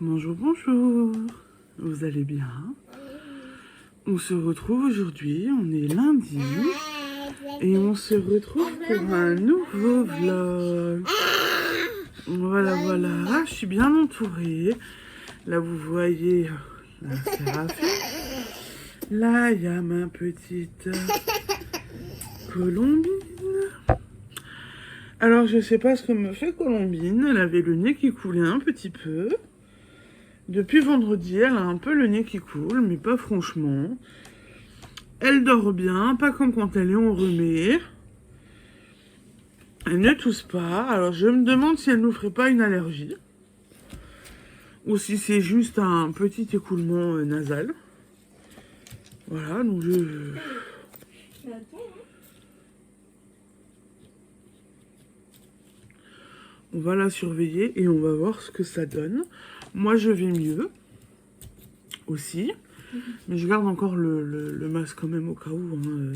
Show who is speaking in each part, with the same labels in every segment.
Speaker 1: Bonjour, bonjour. Vous allez bien? On se retrouve aujourd'hui, on est lundi. Et on se retrouve pour un nouveau vlog. Voilà, voilà. Ah, je suis bien entourée. Là, vous voyez la Séraphine. Là, il y a ma petite Colombine. Alors, je sais pas ce que me fait Colombine. Elle avait le nez qui coulait un petit peu. Depuis vendredi, elle a un peu le nez qui coule, mais pas franchement. Elle dort bien, pas comme quand elle est enrhumée. Elle ne tousse pas. Alors, je me demande si elle nous ferait pas une allergie. Ou si c'est juste un petit écoulement nasal. Voilà, donc on va la surveiller et on va voir ce que ça donne. Moi, je vais mieux aussi. Mais je garde encore le masque quand même au cas où. Hein.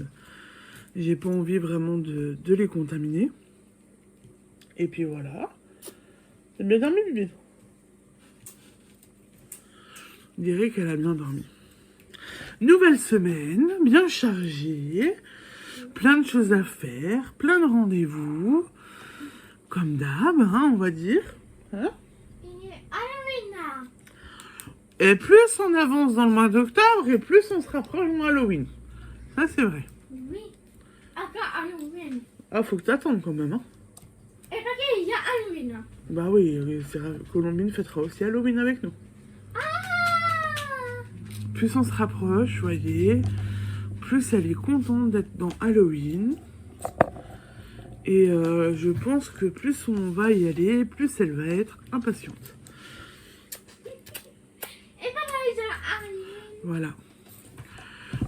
Speaker 1: J'ai pas envie vraiment de les contaminer. Et puis voilà. T'as bien dormi, bébé? On dirait qu'elle a bien dormi. Nouvelle semaine, bien chargée. Plein de choses à faire, plein de rendez-vous. Comme d'hab, hein, on va dire. Hein? Et plus on avance dans le mois d'octobre, et plus on se rapproche du mois Halloween. Ça, c'est vrai.
Speaker 2: Oui. Après Halloween.
Speaker 1: Ah, faut que t'attendes quand même, hein.
Speaker 2: Et regarde, il y a Halloween.
Speaker 1: Bah oui, Colombine fêtera aussi Halloween avec nous.
Speaker 2: Ah!
Speaker 1: Plus on se rapproche, voyez, plus elle est contente d'être dans Halloween. Et je pense que plus on va y aller, plus elle va être impatiente.
Speaker 2: Et papa, il y a Halloween.
Speaker 1: Voilà.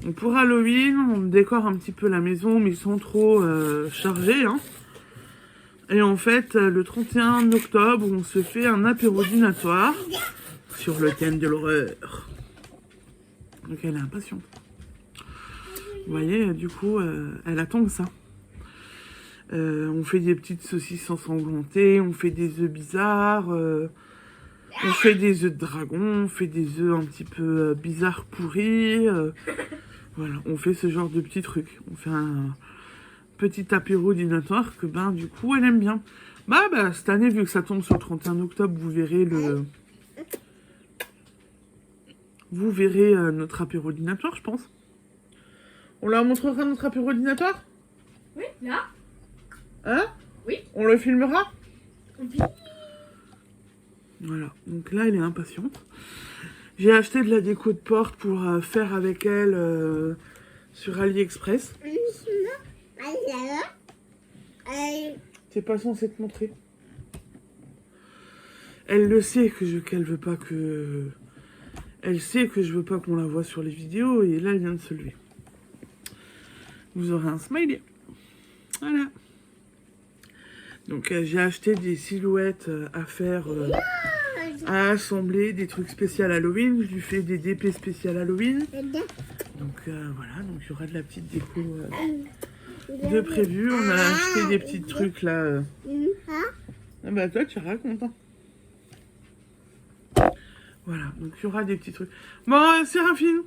Speaker 1: Donc pour Halloween, on décore un petit peu la maison, mais sans trop charger. Hein. Et en fait, le 31 octobre, on se fait un apéro dînatoire sur le thème de l'horreur. Donc elle est impatiente. Vous voyez, du coup, elle attend que ça. On fait des petites saucisses ensanglantées, on fait des œufs bizarres, on fait des œufs de dragon, on fait des œufs un petit peu bizarres pourris. Voilà, on fait ce genre de petits trucs. On fait un petit apéro dînatoire que, ben, du coup, elle aime bien. Bah, cette année, vu que ça tombe sur le 31 octobre, vous verrez notre apéro dînatoire, je pense. On leur montrera notre apéro dînatoire?
Speaker 2: Oui, là.
Speaker 1: Hein?
Speaker 2: Oui.
Speaker 1: On le filmera?
Speaker 2: Oui.
Speaker 1: Voilà, donc là, elle est impatiente. J'ai acheté de la déco de porte pour faire avec elle sur AliExpress. C'est pas censé te montrer. Elle le sait qu'elle veut pas que... Elle sait que je veux pas qu'on la voit sur les vidéos et là, elle vient de se lever. Vous aurez un smiley. Voilà. Donc, j'ai acheté des silhouettes à faire... à assembler des trucs spéciaux Halloween. Je lui fais des DP spéciales Halloween. Donc voilà, donc il y aura de la petite déco de prévu. On a acheté des petits trucs là. Ah bah toi tu racontes. Hein. Voilà, donc il y aura des petits trucs. Bon, Séraphine.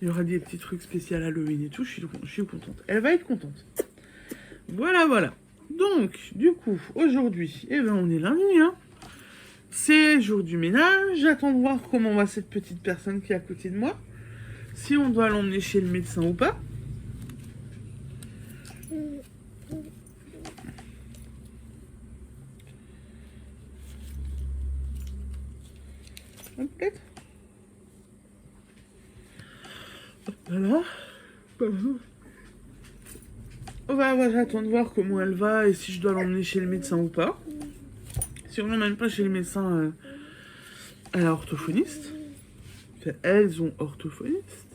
Speaker 1: Il y aura des petits trucs spéciaux Halloween et tout. Je suis contente. Elle va être contente. Voilà, voilà. Donc, du coup, aujourd'hui, eh ben, on est lundi, hein. C'est jour du ménage. J'attends de voir comment va cette petite personne qui est à côté de moi. Si on doit l'emmener chez le médecin ou pas. Peut-être. Voilà. J'attends de voir comment elle va et si je dois l'emmener chez le médecin ou pas. Si on l'emmène pas chez le médecin, à la orthophoniste. Enfin, elles ont orthophoniste.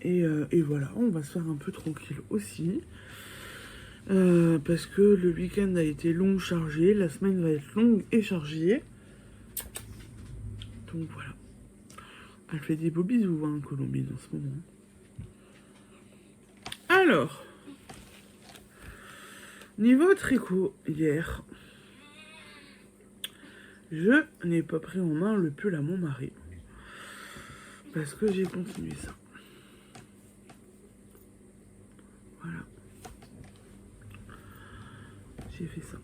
Speaker 1: Et voilà, on va se faire un peu tranquille aussi. Parce que le week-end a été long, chargé. La semaine va être longue et chargée. Donc voilà. Elle fait des beaux bisous, hein, Colombine, en ce moment. Alors, Niveau tricot, hier, je n'ai pas pris en main le pull à mon mari. Parce que j'ai continué ça. Voilà. J'ai fait ça.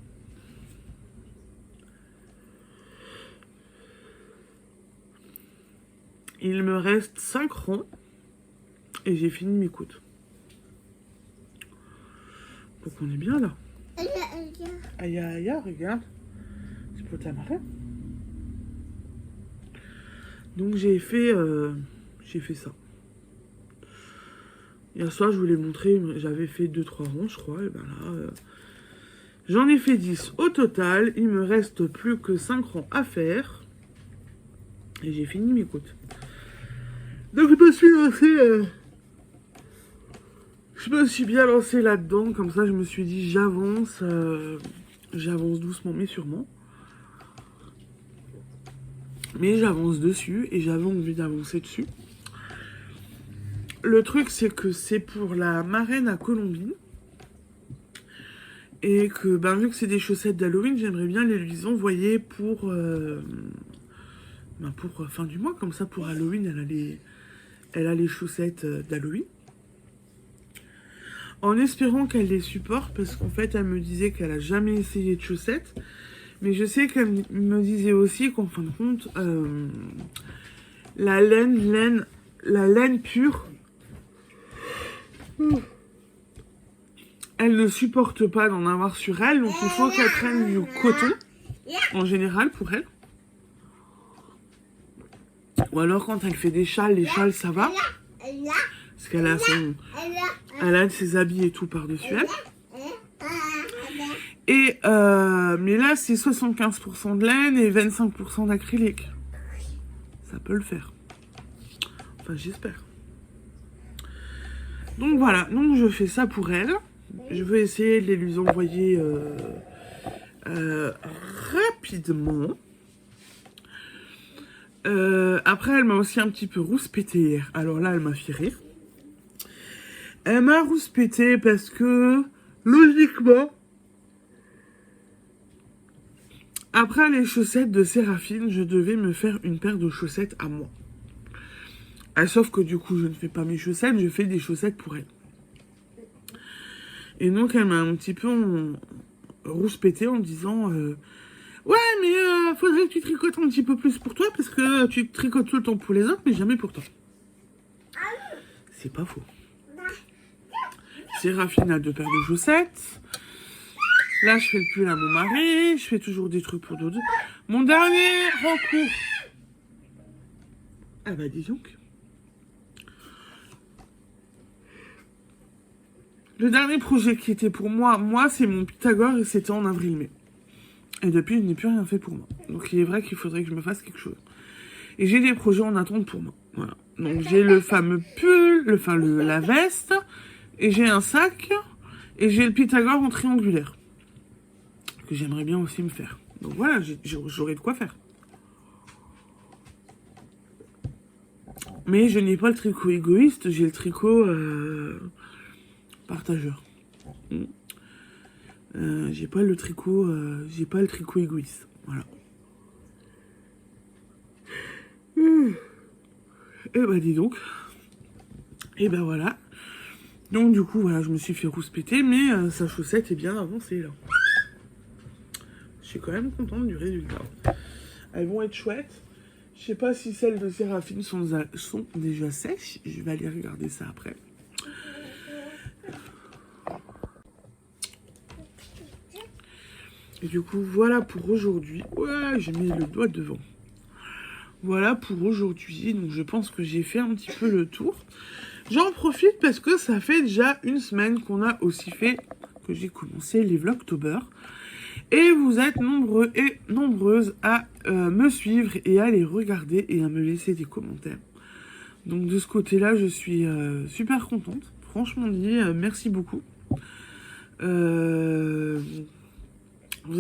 Speaker 1: Il me reste 5 rangs. Et j'ai fini mes côtes. Donc on est bien là. Aïe aïe, regarde. C'est pour ta marée. Donc j'ai fait ça. Hier soir, je voulais montrer, j'avais fait 2-3 ronds, je crois. Et ben là, j'en ai fait 10 au total. Il me reste plus que 5 rangs à faire. Et j'ai fini mes côtes. Donc je me suis lancé... Je me suis bien lancée là-dedans, comme ça je me suis dit j'avance doucement mais sûrement. Mais j'avance dessus et j'avais envie d'avancer dessus. Le truc c'est que c'est pour la marraine à Colombine. Et que vu que c'est des chaussettes d'Halloween, j'aimerais bien les lui envoyer pour fin du mois, comme ça pour Halloween elle a les chaussettes d'Halloween. En espérant qu'elle les supporte, parce qu'en fait, elle me disait qu'elle a jamais essayé de chaussettes. Mais je sais qu'elle me disait aussi qu'en fin de compte, la laine pure, elle ne supporte pas d'en avoir sur elle. Donc il faut qu'elle prenne du coton, en général, pour elle. Ou alors quand elle fait des châles, les châles, ça va. Parce qu'elle a elle a ses habits et tout par-dessus elle. Et mais là, c'est 75% de laine et 25% d'acrylique. Ça peut le faire. Enfin, j'espère. Donc voilà, donc je fais ça pour elle. Je vais essayer de les lui envoyer rapidement. Après, elle m'a aussi un petit peu rouspété hier. Alors là, elle m'a fait rire. Elle m'a rouspété parce que, logiquement, après les chaussettes de Séraphine, je devais me faire une paire de chaussettes à moi. Sauf que du coup, je ne fais pas mes chaussettes, je fais des chaussettes pour elle. Et donc, elle m'a un petit peu rouspété en disant... ouais, mais faudrait que tu tricotes un petit peu plus pour toi, parce que tu tricotes tout le temps pour les autres, mais jamais pour toi. C'est pas faux. Séraphine a 2 paires de chaussettes. Là, je fais le pull à mon mari. Je fais toujours des trucs pour d'autres. Mon dernier recours. Ah bah, dis donc. Le dernier projet qui était pour moi, c'est mon Pythagore et c'était en avril-mai. Et depuis, je n'ai plus rien fait pour moi. Donc, il est vrai qu'il faudrait que je me fasse quelque chose. Et j'ai des projets en attente pour moi. Voilà. Donc, j'ai le fameux pull, la veste, et j'ai un sac, et j'ai le Pythagore en triangulaire. Que j'aimerais bien aussi me faire. Donc voilà, j'aurai de quoi faire. Mais je n'ai pas le tricot égoïste, j'ai le tricot partageur. J'ai pas le tricot égoïste. Voilà. Et bah dis donc. Et bah voilà. Donc du coup voilà, je me suis fait rouspéter, mais sa chaussette est bien avancée là. Je suis quand même contente du résultat. Elles vont être chouettes. Je sais pas si celles de Séraphine sont déjà sèches. Je vais aller regarder ça après. Et du coup, voilà pour aujourd'hui. Ouais, j'ai mis le doigt devant. Voilà pour aujourd'hui. Donc je pense que j'ai fait un petit peu le tour. J'en profite parce que ça fait déjà une semaine qu'on a aussi fait, que j'ai commencé les Vlogtober. Et vous êtes nombreux et nombreuses à me suivre et à les regarder et à me laisser des commentaires. Donc de ce côté-là, je suis super contente. Franchement dit, merci beaucoup. Vous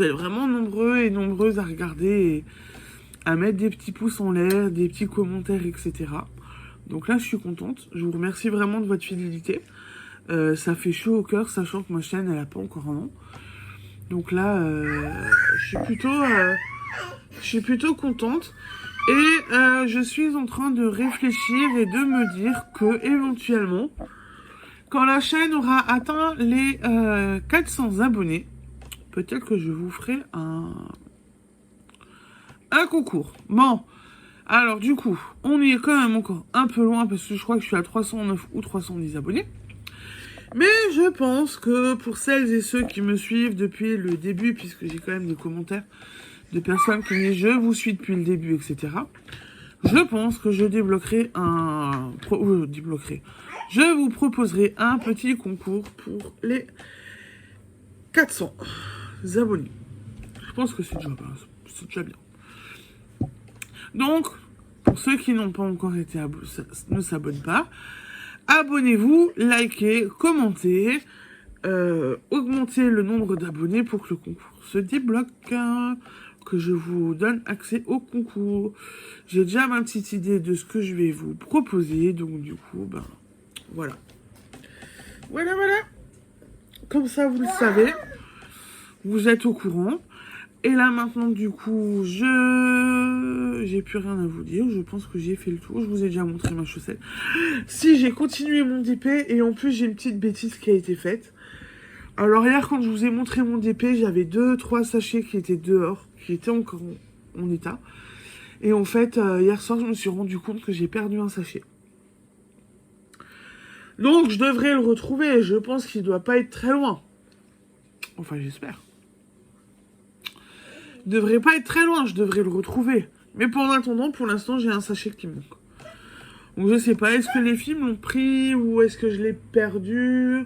Speaker 1: êtes vraiment nombreux et nombreuses à regarder et à mettre des petits pouces en l'air, des petits commentaires, etc. Donc là, je suis contente. Je vous remercie vraiment de votre fidélité. Ça fait chaud au cœur, sachant que ma chaîne, elle a pas encore un nom. Donc là, je suis plutôt contente. Et je suis en train de réfléchir et de me dire que éventuellement, quand la chaîne aura atteint les 400 abonnés, peut-être que je vous ferai un concours. Bon, alors du coup, on y est quand même encore un peu loin parce que je crois que je suis à 309 ou 310 abonnés. Mais je pense que pour celles et ceux qui me suivent depuis le début, puisque j'ai quand même des commentaires de personnes qui me disent « Je vous suis depuis le début, etc. » Je pense que je débloquerai Je vous proposerai un petit concours pour les 400 abonnés. Je pense que c'est déjà bien. Donc, pour ceux qui n'ont pas encore été ne s'abonnent pas, abonnez-vous, likez, commentez, augmentez le nombre d'abonnés pour que le concours se débloque, que je vous donne accès au concours. J'ai déjà ma petite idée de ce que je vais vous proposer, donc du coup, ben, voilà. Voilà. Comme ça, vous le savez, vous êtes au courant. Et là, maintenant, du coup, j'ai plus rien à vous dire. Je pense que j'ai fait le tour. Je vous ai déjà montré ma chaussette. Si, j'ai continué mon DP. Et en plus, j'ai une petite bêtise qui a été faite. Alors, hier, quand je vous ai montré mon DP, j'avais 2-3 sachets qui étaient dehors, qui étaient encore en état. Et en fait, hier soir, je me suis rendu compte que j'ai perdu un sachet. Donc, je devrais le retrouver. Je pense qu'il doit pas être très loin. Enfin, j'espère. Il devrait pas être très loin, je devrais le retrouver. Mais en attendant, pour l'instant, j'ai un sachet qui manque. Donc je sais pas, est-ce que les filles l'ont pris ou est-ce que je l'ai perdu?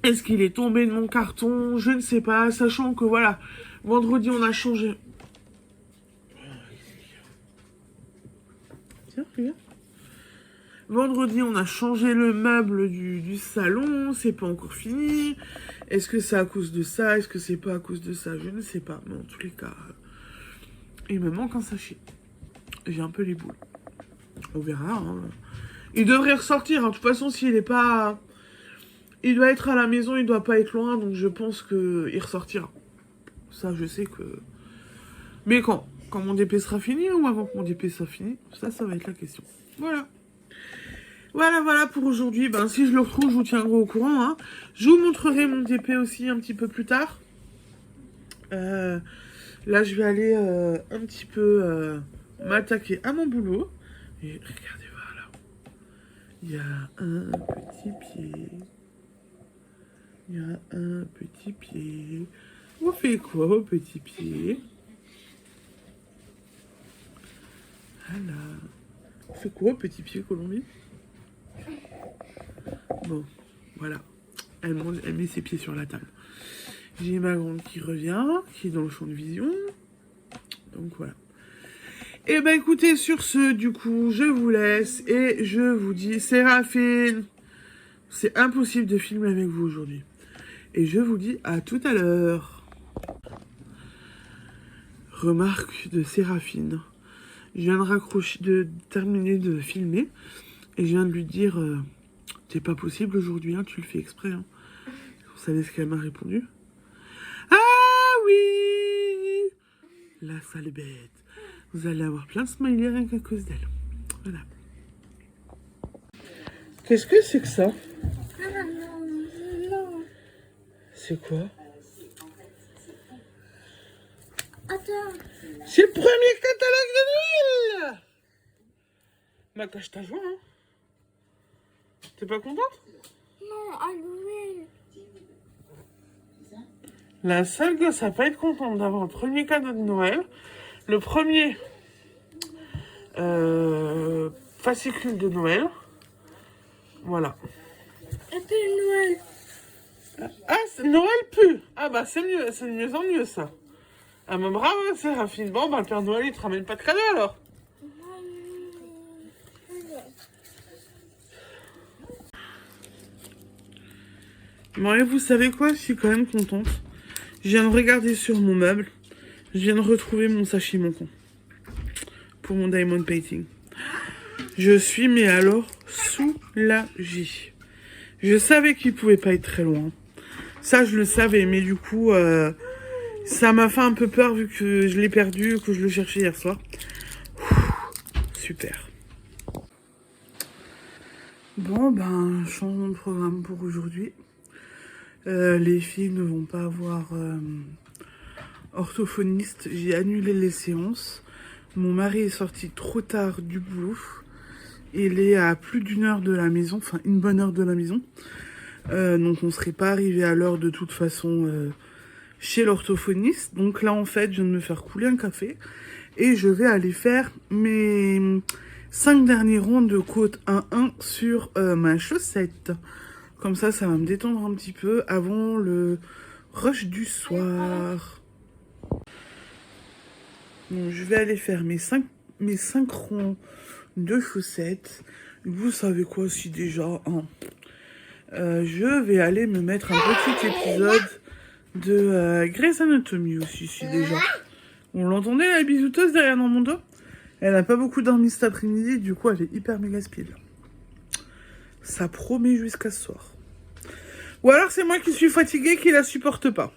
Speaker 1: Est-ce qu'il est tombé de mon carton? Je ne sais pas, sachant que voilà, vendredi on a changé. Tiens, regarde. Vendredi, on a changé le meuble du salon, c'est pas encore fini. Est-ce que c'est à cause de ça? Est-ce que c'est pas à cause de ça? Je ne sais pas, mais en tous les cas, il me manque un sachet. J'ai un peu les boules. On verra, hein. Il devrait ressortir, hein. De toute façon, s'il est pas... Il doit être à la maison, il doit pas être loin, donc je pense qu'il ressortira. Ça, je sais que... Mais quand? Quand mon DP sera fini ou avant que mon DP soit fini? Ça va être la question. Voilà. Voilà pour aujourd'hui. Ben, si je le retrouve, je vous tiendrai au courant. Hein. Je vous montrerai mon DP aussi un petit peu plus tard. Là, je vais aller un petit peu m'attaquer à mon boulot. Et regardez, voilà. Il y a un petit pied. Il y a un petit pied. On fait quoi au petit pied? Voilà. On fait quoi au petit pied, Colombie? Bon, voilà. Elle met ses pieds sur la table. J'ai ma grande qui revient, qui est dans le champ de vision. Donc voilà. Et ben écoutez, sur ce, du coup, je vous laisse et je vous dis, Séraphine, c'est impossible de filmer avec vous aujourd'hui. Et je vous dis à tout à l'heure. Remarque de Séraphine. Je viens de terminer de filmer et je viens de lui dire... c'est pas possible aujourd'hui, hein, tu le fais exprès. Hein. Vous savez ce qu'elle m'a répondu? Ah oui! La sale bête. Vous allez avoir plein de smileys rien qu'à cause d'elle. Voilà. Qu'est-ce que c'est que ça? C'est quoi?
Speaker 2: Attends.
Speaker 1: C'est le premier catalogue de Noël! Ma cache ta joie, hein? T'es pas contente?
Speaker 2: Non, Halloween.
Speaker 1: La seule gosse à pas être contente d'avoir le premier cadeau de Noël. Le premier fascicule de Noël. Voilà.
Speaker 2: Et puis Noël.
Speaker 1: Ah, Noël pue. Ah bah c'est mieux, c'est de mieux en mieux ça. Ah bah bravo, Séraphine. Bon bah le Père Noël il te ramène pas de cadeau alors. Bon et vous savez quoi, je suis quand même contente. Je viens de regarder sur mon meuble. Je viens de retrouver mon sachet manquant. Pour mon diamond painting. Je suis mais alors sous la J. Je savais qu'il pouvait pas être très loin. Ça, je le savais, mais du coup, ça m'a fait un peu peur vu que je l'ai perdu, que je le cherchais hier soir. Super. Bon, ben, changement de programme pour aujourd'hui. Les filles ne vont pas avoir orthophoniste. J'ai annulé les séances. Mon mari est sorti trop tard du boulot. Il est à plus d'une heure de la maison, enfin une bonne heure de la maison. Donc on ne serait pas arrivé à l'heure de toute façon chez l'orthophoniste. Donc là en fait je viens de me faire couler un café et je vais aller faire mes 5 derniers ronds de côte 1-1 sur ma chaussette. Comme ça va me détendre un petit peu avant le rush du soir. Donc je vais aller faire mes 5 ronds de chaussettes. Vous savez quoi aussi déjà, hein. Je vais aller me mettre un petit épisode de Grey's Anatomy aussi, si déjà. On l'entendait la bisouteuse derrière dans mon dos. Elle n'a pas beaucoup dormi cet après-midi, du coup elle est hyper méga speed. Ça promet jusqu'à ce soir. Ou alors c'est moi qui suis fatiguée qui la supporte pas.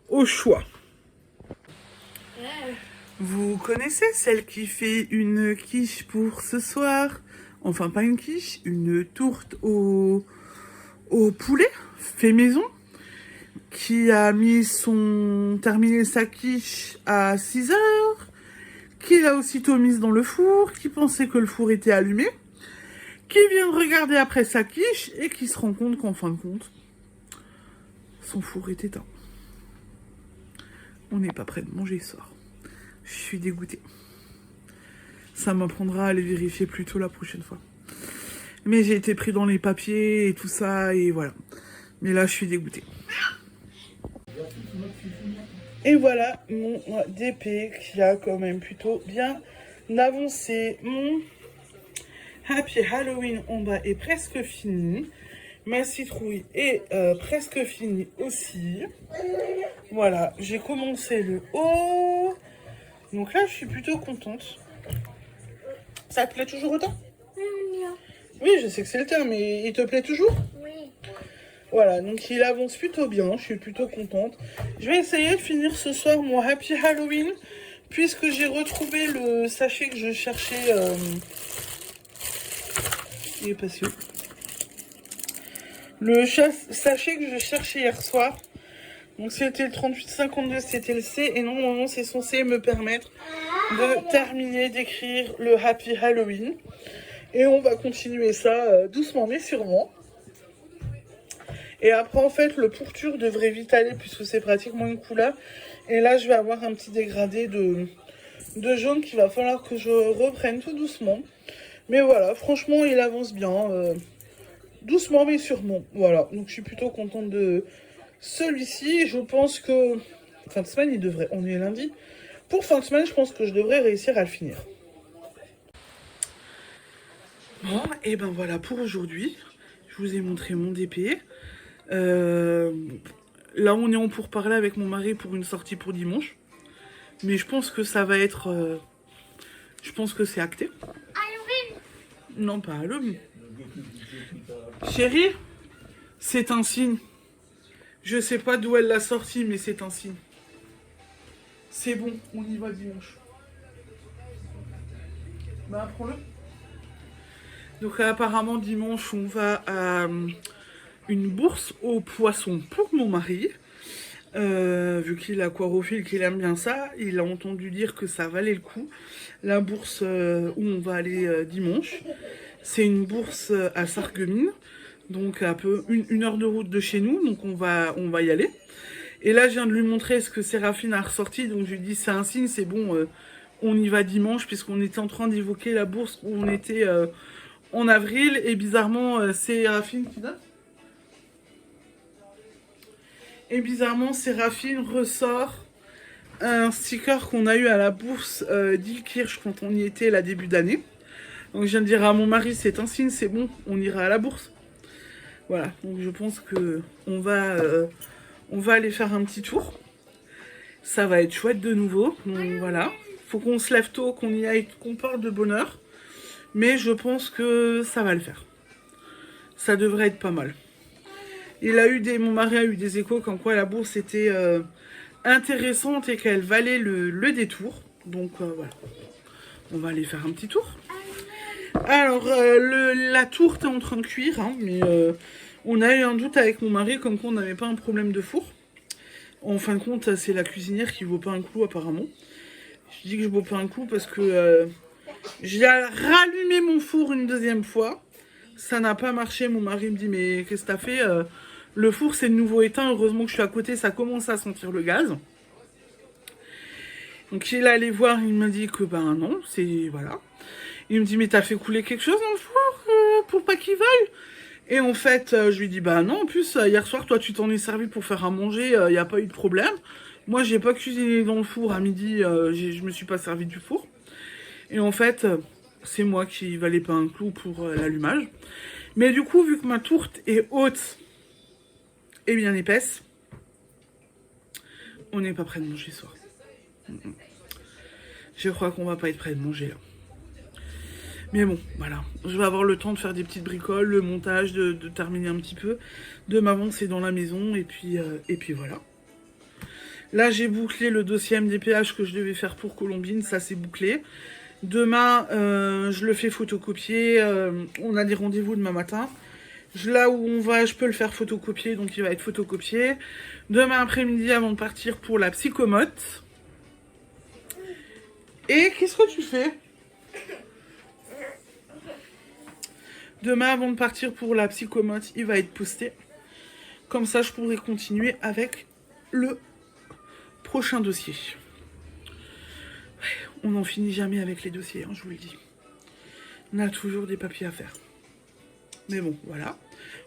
Speaker 1: Au choix. Vous connaissez celle qui fait une quiche pour ce soir? Enfin, pas une quiche, une tourte au poulet, fait maison, qui a terminé sa quiche à 6 heures, qui l'a aussitôt mise dans le four, qui pensait que le four était allumé, qui vient de regarder après sa quiche et qui se rend compte qu'en fin de compte, son four est éteint. On n'est pas prêt de manger ce soir. Je suis dégoûtée. Ça m'apprendra à aller vérifier plus tôt la prochaine fois. Mais j'ai été pris dans les papiers et tout ça, et voilà. Mais là, je suis dégoûtée. Et voilà mon DP qui a quand même plutôt bien avancé. Mon Happy Halloween en bas est presque fini. Ma citrouille est presque finie aussi. Voilà, j'ai commencé le haut. Donc là, je suis plutôt contente. Ça te plaît toujours autant? Oui, je sais que c'est le tien, mais il te plaît toujours?
Speaker 2: Oui.
Speaker 1: Voilà, donc il avance plutôt bien, je suis plutôt contente. Je vais essayer de finir ce soir mon Happy Halloween, puisque j'ai retrouvé le sachet que je cherchais. Il est passé où? Le sachet que je cherchais hier soir. Donc c'était le 3852, c'était le C, et normalement c'est censé me permettre de terminer d'écrire le Happy Halloween. Et on va continuer ça doucement mais sûrement. Et après en fait le pourture devrait vite aller puisque c'est pratiquement une couleur. Et là je vais avoir un petit dégradé de jaune qu'il va falloir que je reprenne tout doucement. Mais voilà, franchement il avance bien. Doucement mais sûrement. Voilà, donc je suis plutôt contente de celui-ci. Je pense que fin de semaine il devrait... On est lundi. Pour fin de semaine je pense que je devrais réussir à le finir. Bon, et ben voilà pour aujourd'hui. Je vous ai montré mon DP. Là, on est en pourparlers avec mon mari pour une sortie pour dimanche. Mais je pense que ça va être... je pense que c'est acté.
Speaker 2: Halloween.
Speaker 1: Non, pas Halloween. Chérie, c'est un signe. Je sais pas d'où elle l'a sorti, mais c'est un signe. C'est bon, on y va dimanche. Bah, prends-le. Donc apparemment dimanche on va à une bourse aux poissons pour mon mari. Vu qu'il est aquarophile, qu'il aime bien ça, il a entendu dire que ça valait le coup. La bourse où on va aller dimanche, c'est une bourse à Sarreguemines, donc à peu une heure de route de chez nous, donc on va y aller. Et là je viens de lui montrer ce que Séraphine a ressorti, donc je lui dis c'est un signe, c'est bon, on y va dimanche, puisqu'on était en train d'évoquer la bourse où on était... en avril, et bizarrement, Séraphine qui donne. Et bizarrement, Séraphine ressort un sticker qu'on a eu à la bourse d'Ilkirch quand on y était la début d'année. Donc je viens de dire à mon mari, c'est un signe, c'est bon, on ira à la bourse. Voilà, donc je pense que on va aller faire un petit tour. Ça va être chouette de nouveau, donc voilà. Faut qu'on se lève tôt, qu'on y aille, qu'on parte de bonne heure. Mais je pense que ça va le faire. ça devrait être pas mal. Mon mari a eu des échos comme quoi la bourse était intéressante et qu'elle valait le détour. Donc voilà, on va aller faire un petit tour. Alors, la tourte est en train de cuire, hein, mais on a eu un doute avec mon mari comme quoi on n'avait pas un problème de four. En fin de compte, c'est la cuisinière qui vaut pas un clou apparemment. Je dis que je vaut pas un clou parce que j'ai rallumé mon four une deuxième fois. Ça n'a pas marché. Mon mari me dit mais qu'est-ce que t'as fait le four c'est de nouveau éteint. Heureusement que je suis à côté, ça commence à sentir le gaz. Donc il est allé voir, il m'a dit que ben non, c'est voilà. Il me dit mais t'as fait couler quelque chose dans le four pour pas qu'il veuille. Et en fait, je lui dis bah non, en plus hier soir toi tu t'en es servi pour faire à manger, il n'y a pas eu de problème. Moi j'ai pas cuisiné dans le four à midi, je me suis pas servi du four. Et en fait, c'est moi qui valais pas un clou pour l'allumage. Mais du coup, vu que ma tourte est haute et bien épaisse, on n'est pas prêt de manger ce soir. Je crois qu'on va pas être prêt de manger là. Mais bon, voilà. Je vais avoir le temps de faire des petites bricoles, le montage, de terminer un petit peu, de m'avancer dans la maison, et puis voilà. Là, j'ai bouclé le dossier MDPH que je devais faire pour Colombine, ça c'est bouclé. Demain, je le fais photocopier, on a des rendez-vous demain matin. Là où on va, je peux le faire photocopier, donc il va être photocopié. Demain après-midi, avant de partir pour la psychomote. Et qu'est-ce que tu fais ? Demain, avant de partir pour la psychomote, il va être posté. Comme ça, je pourrai continuer avec le prochain dossier. On n'en finit jamais avec les dossiers, hein, je vous le dis. On a toujours des papiers à faire. Mais bon, voilà.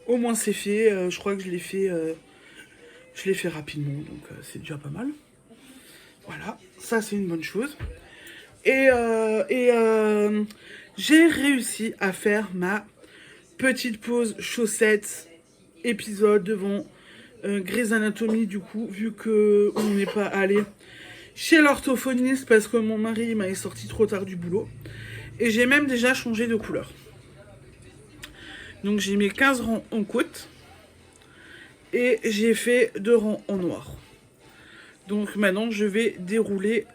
Speaker 1: Au moins, c'est fait. Je crois que je l'ai fait rapidement, donc c'est déjà pas mal. Voilà, ça, c'est une bonne chose. Et j'ai réussi à faire ma petite pause chaussettes épisode devant Grey's Anatomy, du coup, vu qu'on n'est pas allé chez l'orthophoniste parce que mon mari m'avait sorti trop tard du boulot. Et j'ai même déjà changé de couleur. Donc j'ai mis 15 rangs en côte et j'ai fait 2 rangs en noir. Donc maintenant je vais dérouler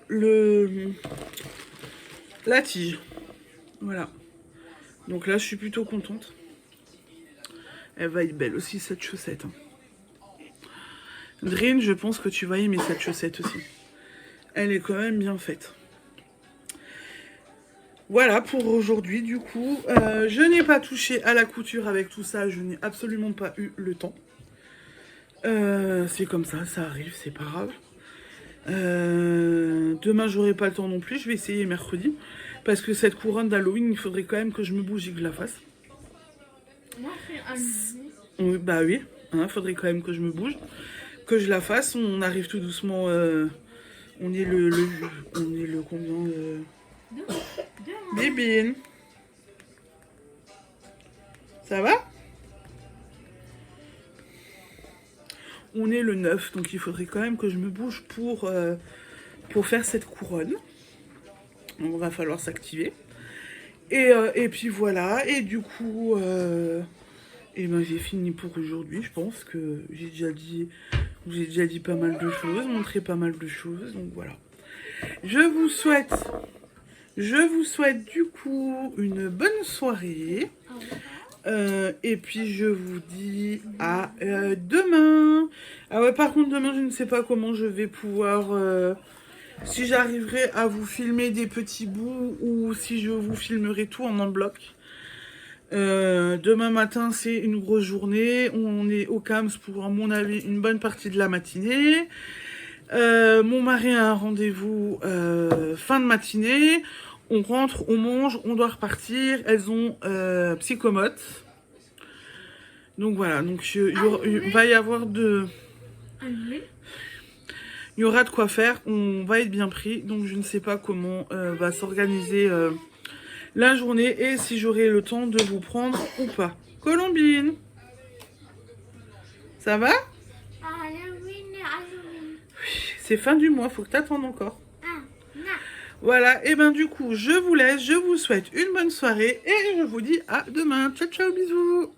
Speaker 1: la tige. Voilà. Donc là je suis plutôt contente. Elle va être belle aussi cette chaussette. Drin, je pense que tu vas aimer cette chaussette aussi. Elle est quand même bien faite. Voilà pour aujourd'hui du coup. Je n'ai pas touché à la couture avec tout ça. Je n'ai absolument pas eu le temps. C'est comme ça, ça arrive, c'est pas grave. Demain j'aurai pas le temps non plus. Je vais essayer mercredi. Parce que cette couronne d'Halloween, il faudrait quand même que je me bouge et que je la fasse.
Speaker 2: Moi, je fais un bisou.
Speaker 1: Oui, bah oui, hein, faudrait quand même que je me bouge, que je la fasse. On arrive tout doucement. On est le combien Bébine. Ça va? On est le 9, donc il faudrait quand même que je me bouge pour faire cette couronne. Donc, il va falloir s'activer. Et puis voilà, et du coup, et ben j'ai fini pour aujourd'hui. Je pense que j'ai déjà dit pas mal de choses, montré pas mal de choses, donc voilà. Je vous souhaite du coup une bonne soirée. Et puis je vous dis à demain. Ah ouais, par contre demain je ne sais pas comment je vais pouvoir... si j'arriverai à vous filmer des petits bouts ou si je vous filmerai tout en bloc. Demain matin, c'est une grosse journée. On est au CAMS pour, à mon avis, une bonne partie de la matinée. Mon mari a un rendez-vous fin de matinée. On rentre, on mange, on doit repartir. Elles ont psychomote. Donc voilà, donc il va y avoir de... Il y aura de quoi faire, on va être bien pris, donc je ne sais pas comment va s'organiser la journée et si j'aurai le temps de vous prendre ou pas. Colombine, ça va?
Speaker 2: Halloween.
Speaker 1: C'est fin du mois, faut que t'attendes encore.
Speaker 2: Ah, non.
Speaker 1: Voilà, et ben du coup, je vous laisse, je vous souhaite une bonne soirée et je vous dis à demain. Ciao, ciao, bisous.